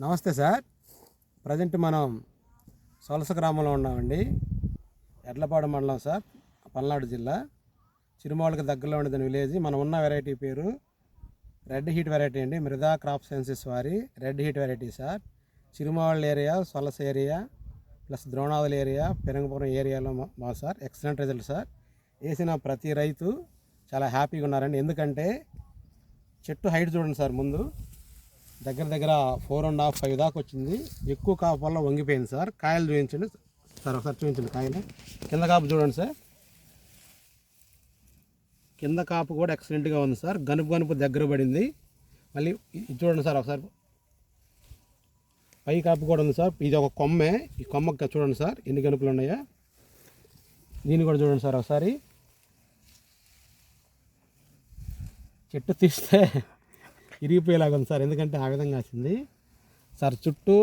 నమస్తే sir. Present మనం సొలస గ్రామంలో ఉన్నామండి. ఎడ్లపాడు మండలం సార్, పల్నాడు జిల్లా. చిరుమాళ్ళకి దగ్గరలో ఉండేది విలేజ్. మనం ఉన్న వెరైటీ పేరు రెడ్ హీట్ వెరైటీ అండి. మృదా క్రాప్ సైన్సెస్ వారి red heat variety sir. Chirumalla area, Solasa area plus Dronavalli area, Perangapuram ఏరియాలో మా సార్ ఎక్సలెంట్ రిజల్ట్ సార్. వేసిన ప్రతి రైతు చాలా హ్యాపీగా ఉన్నారండి. ఎందుకంటే చెట్టు హైట్ చూడండి సార్, ముందు దగ్గర 4.5, 5 దాకా వచ్చింది. ఎక్కువ కాపు వల్ల వంగిపోయింది సార్. కాయలు చూపించండి సార్, ఒకసారి చూపించండి కాయలు. కింద కాపు చూడండి సార్, కింద కాపు కూడా ఎక్సలెంట్గా ఉంది సార్. గనుపు దగ్గర పడింది. మళ్ళీ ఇది చూడండి సార్ ఒకసారి, పై కాపు కూడా ఉంది సార్. ఇది ఒక కొమ్మే, ఈ కొమ్మకి చూడండి సార్ ఎన్ని గనుపులు ఉన్నాయో. దీన్ని కూడా చూడండి సార్ ఒకసారి. చెట్టు తీస్తే ఇరిగిపోయేలాగా ఉంది సార్, ఎందుకంటే ఆ విధంగా వచ్చింది సార్. చుట్టూ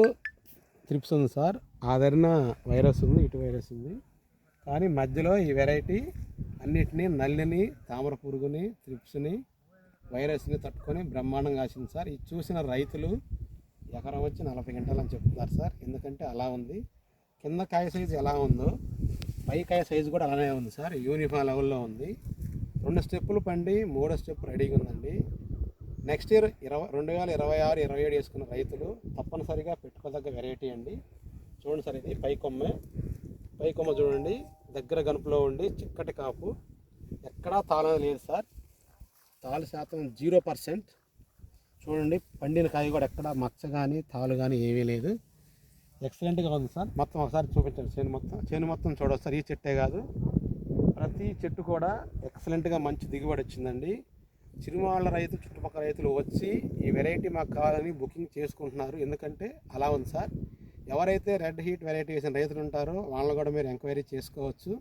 త్రిప్స్ ఉంది సార్, ఆదరణ వైరస్ ఉంది, ఇటు వైరస్ ఉంది. కానీ మధ్యలో ఈ వెరైటీ అన్నిటినీ, నల్లిని, తామర పురుగుని, త్రిప్స్ని, వైరస్ని తట్టుకొని బ్రహ్మాండంగా వచ్చింది సార్. ఇది చూసిన రైతులు ఎకరం వచ్చి 40 గంటలు అని చెప్తున్నారు సార్. ఎందుకంటే అలా ఉంది. కింద కాయ సైజు ఎలా ఉందో పై కాయ సైజు కూడా అలానే ఉంది సార్. యూనిఫామ్ లెవెల్లో ఉంది. 2 స్టెప్పులు పండి 3వ స్టెప్ రెడీగా ఉందండి. నెక్స్ట్ ఇయర్ 2026, 27 వేసుకున్న రైతులు తప్పనిసరిగా పెట్టుకోదగ్గ వెరైటీ అండి. చూడండి సార్, ఇది పై కొమ్మ చూడండి, దగ్గర గనుపులో ఉండి చిక్కటి కాపు, ఎక్కడా తాళం లేదు సార్. తాలు శాతం 0%. చూడండి, పండిన కాయ కూడా ఎక్కడ మచ్చ కానీ తాలు కానీ ఏమీ లేదు. ఎక్సలెంట్గా ఉంది సార్. మొత్తం ఒకసారి చూపించండి, చేను మొత్తం చూడవచ్చు సార్. ఈ చెట్టే కాదు, ప్రతి చెట్టు కూడా ఎక్సలెంట్గా మంచి దిగుబడి వచ్చిందండి. చిరుమాళ్ళ రైతు, చుట్టుపక్కల రైతులు వచ్చి ఈ వెరైటీ మాకు కావాలని బుకింగ్ చేసుకుంటున్నారు. ఎందుకంటే అలా ఉంది సార్. ఎవరైతే రెడ్ హీట్ వెరైటీ వేసిన రైతులు ఉంటారో వాళ్ళని కూడా మీరు ఎంక్వైరీ చేసుకోవచ్చు.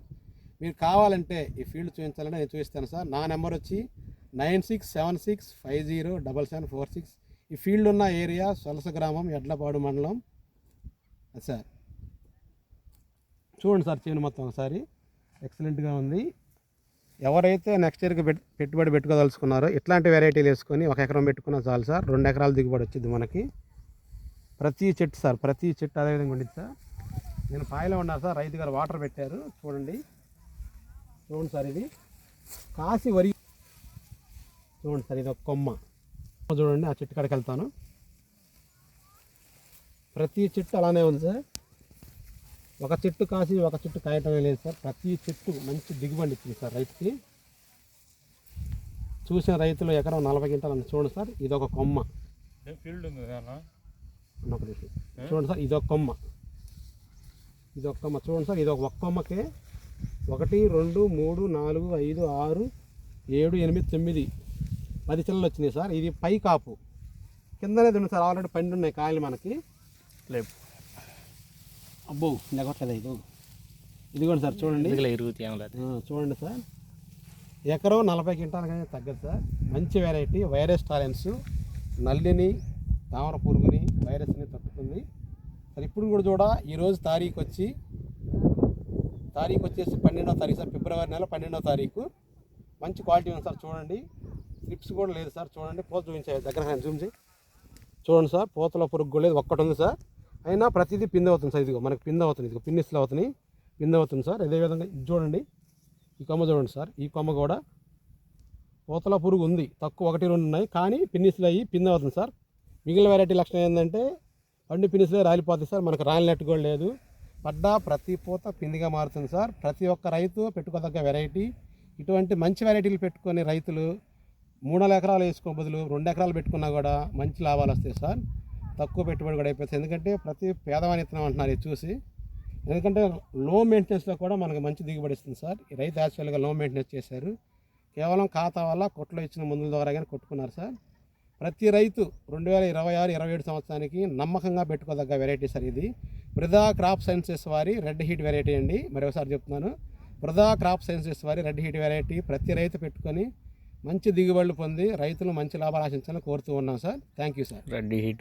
మీరు కావాలంటే ఈ ఫీల్డ్ చూపించాలని నేను చూపిస్తాను సార్. నా నెంబర్ వచ్చి 9676507746. ఈ ఫీల్డ్ ఉన్న ఏరియా సొలస గ్రామం, ఎడ్లపాడు మండలం సార్. చూడండి సార్, చేను మొత్తం ఒకసారి ఎక్సలెంట్గా ఉంది. ఎవరైతే నెక్స్ట్ ఇయర్కి పెట్టుబడి పెట్టుకోదలుచుకున్నారో ఇట్లాంటి వెరైటీలు వేసుకొని 1 ఎకరం పెట్టుకున్నా చాలు సార్. 2 ఎకరాల దిగుబడి వచ్చింది మనకి. ప్రతి చెట్టు సార్, ప్రతి చెట్టు అదేవిధంగా ఉండిద్ది సార్. నేను పాయలో ఉన్నారు సార్, రైతు గారు వాటర్ పెట్టారు. చూడండి సార్, ఇది కాసి వరి. చూడండి సార్, ఇది ఒక కొమ్మ చూడండి. ఆ చెట్టు కాడికి వెళ్తాను. ప్రతి చెట్టు అలానే ఉంది సార్. ఒక చెట్టు కాసి ఒక చెట్టు కాయటమే లేదు సార్. ప్రతి చెట్టు మంచి దిగుబడి ఇచ్చింది సార్ రైతుకి. చూసిన రైతులు ఎకరం 40 గంటలు చూడండి సార్. ఇది ఒక కొమ్మ, ఫీల్డ్ ఉంది చూడండి సార్. ఇదొక కొమ్మ, చూడండి సార్. ఇది ఒక కొమ్మకే 1, 2, 3, 4, 5, 6, 7, 8, 9, 10 చిల్లలు వచ్చినాయి సార్. ఇది పై కాపు, కిందనే ఉంది సార్. ఆల్రెడీ పండి ఉన్నాయి కాయలు మనకి. లేదు అబ్బో, నెగట్లేదు. ఇదిగోండి సార్, చూడండి చూడండి సార్. ఎకరం 40 క్వింటాలు కానీ తగ్గదు సార్. మంచి వెరైటీ, వైరస్ టాలెన్స్, నల్లిని, తామర పురుగుని, వైరస్ని తట్టుకుంది సార్. ఇప్పుడు కూడా ఈరోజు తారీఖు వచ్చేసి 12వ తారీఖు సార్, ఫిబ్రవరి నెల 12వ తారీఖు. మంచి క్వాలిటీ ఉంది సార్. చూడండి, స్లిప్స్ కూడా లేదు సార్. చూడండి, పూత చూపించాయి దగ్గర జూమ్ చేయి. చూడండి సార్, పూతలో పురుగు కూడా లేదు, ఒక్కటి ఉంది సార్. అయినా ప్రతిదీ పిండి అవుతుంది సార్. ఇదిగో మనకి పిండి అవుతుంది, ఇదిగో పిన్నిస్లు అవుతున్నాయి, పిండి అవుతుంది సార్. అదేవిధంగా ఇది చూడండి, ఈ కొమ్మ చూడండి సార్. ఈ కొమ్మ కూడా పూతలో పురుగు ఉంది, తక్కువ 1, 2 ఉన్నాయి, కానీ పిన్నిస్లు అయ్యి పిండి అవుతుంది సార్. మిగిలిన వెరైటీ లక్షణం ఏంటంటే పండు పిన్నిస్లే రాలిపోతుంది సార్. మనకు రాలినట్టు కూడా లేదు. పడ్డా ప్రతి పూత పిండిగా మారుతుంది సార్. ప్రతి ఒక్క రైతు పెట్టుకోదగ్గ వెరైటీ. ఇటువంటి మంచి వెరైటీలు పెట్టుకొని రైతులు 3 ఎకరాలు వేసుకో బదులు 2 ఎకరాలు పెట్టుకున్నా కూడా మంచి లాభాలు వస్తాయి సార్. తక్కువ పెట్టుబడి కూడా అయిపోతుంది. ఎందుకంటే ప్రతి పేదవాని ఇత్తనం అంటున్నారు ఇది చూసి. ఎందుకంటే లో మెయింటెనెన్స్లో కూడా మనకు మంచి దిగుబడి ఇస్తుంది సార్. ఈ రైతు యాక్చువల్గా లో మెయింటెనెన్స్ చేశారు. కేవలం ఖాతా వల్ల కొట్లో ఇచ్చిన మందుల ద్వారా కానీ కొట్టుకున్నారు సార్. ప్రతి రైతు 2026, 27 సంవత్సరానికి నమ్మకంగా పెట్టుకోదగ్గ వెరైటీ సార్ ఇది. మృదా క్రాప్ సైన్సెస్ వారి రెడ్ హీట్ వెరైటీ అండి. మరొకసారి చెప్తున్నాను, మృదా క్రాప్ సైన్సెస్ వారి రెడ్ హీట్ వెరైటీ ప్రతి రైతు పెట్టుకొని మంచి దిగుబడులు పొంది రైతులు మంచి లాభాలు ఆశించాలని కోరుతూ ఉన్నాం sir. Thank you sir. Red heat